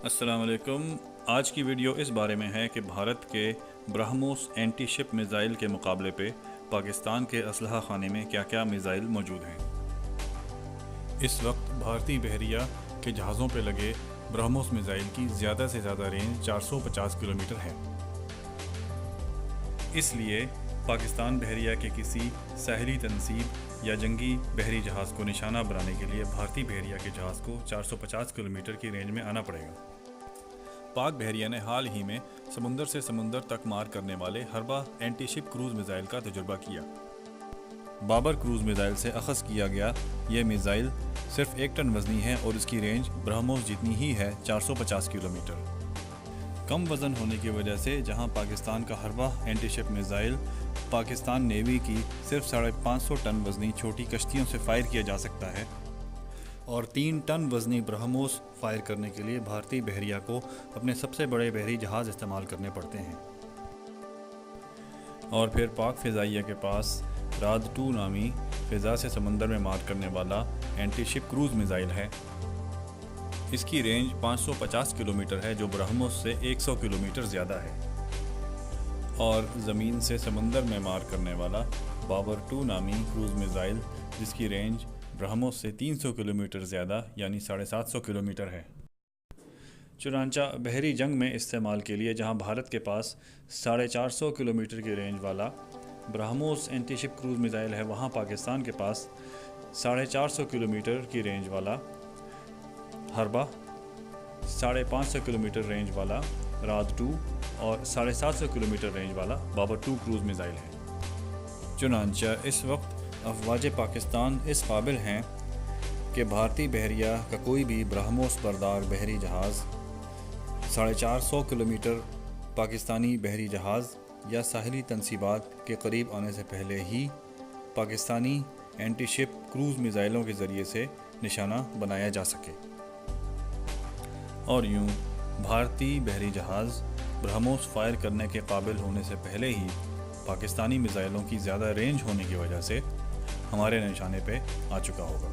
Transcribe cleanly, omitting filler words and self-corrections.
السلام علیکم۔ آج کی ویڈیو اس بارے میں ہے کہ بھارت کے برہموس اینٹی شپ میزائل کے مقابلے پہ پاکستان کے اسلحہ خانے میں کیا کیا میزائل موجود ہیں۔ اس وقت بھارتی بحریہ کے جہازوں پہ لگے برہموس میزائل کی زیادہ سے زیادہ رینج 450 کلومیٹر ہے۔ اس لیے پاکستان بحریہ کے کسی ساحلی تنصیب یا جنگی بحری جہاز کو نشانہ بنانے کے لیے بھارتی بحریہ کے جہاز کو 450 کلومیٹر کی رینج میں آنا پڑے گا۔ پاک بحریہ نے حال ہی میں سمندر سے سمندر تک مار کرنے والے ہربا اینٹی شپ کروز میزائل کا تجربہ کیا۔ بابر کروز میزائل سے اخذ کیا گیا یہ میزائل صرف 1 ٹن وزنی ہے اور اس کی رینج برہموس جتنی ہی ہے، 450 کلومیٹر۔ کم وزن ہونے کی وجہ سے جہاں پاکستان کا ہربا اینٹی شپ میزائل پاکستان نیوی کی صرف 550 ٹن وزنی چھوٹی کشتیوں سے فائر کیا جا سکتا ہے، اور 3 ٹن وزنی برہموس فائر کرنے کے لیے بھارتی بحریہ کو اپنے سب سے بڑے بحری جہاز استعمال کرنے پڑتے ہیں۔ اور پھر پاک فضائیہ کے پاس راد 2 نامی فضا سے سمندر میں مار کرنے والا اینٹی شپ کروز میزائل ہے۔ اس کی رینج 550 کلومیٹر ہے، جو برہموس سے 100 کلومیٹر زیادہ ہے۔ اور زمین سے سمندر میں مار کرنے والا بابر 2 نامی کروز میزائل، جس کی رینج برہموس سے 300 کلومیٹر زیادہ یعنی 750 کلومیٹر ہے۔ چنانچہ بحری جنگ میں استعمال کے لیے جہاں بھارت کے پاس 450 کلومیٹر کی رینج والا برہموس اینٹی شپ کروز میزائل ہے، وہاں پاکستان کے پاس 450 کلومیٹر کی رینج والا ہربا، 550 کلومیٹر رینج والا راد 2 اور 750 کلومیٹر رینج والا بابر 2 کروز میزائل ہے۔ چنانچہ اس وقت افواج پاکستان اس قابل ہیں کہ بھارتی بحریہ کا کوئی بھی برہموس بردار بحری جہاز 450 کلومیٹر پاکستانی بحری جہاز یا ساحلی تنصیبات کے قریب آنے سے پہلے ہی پاکستانی اینٹی شپ کروز میزائلوں کے ذریعے سے نشانہ بنایا جا سکے، اور یوں بھارتی بحری جہاز برہموس فائر کرنے کے قابل ہونے سے پہلے ہی پاکستانی میزائلوں کی زیادہ رینج ہونے کی وجہ سے ہمارے نشانے پہ آ چکا ہوگا۔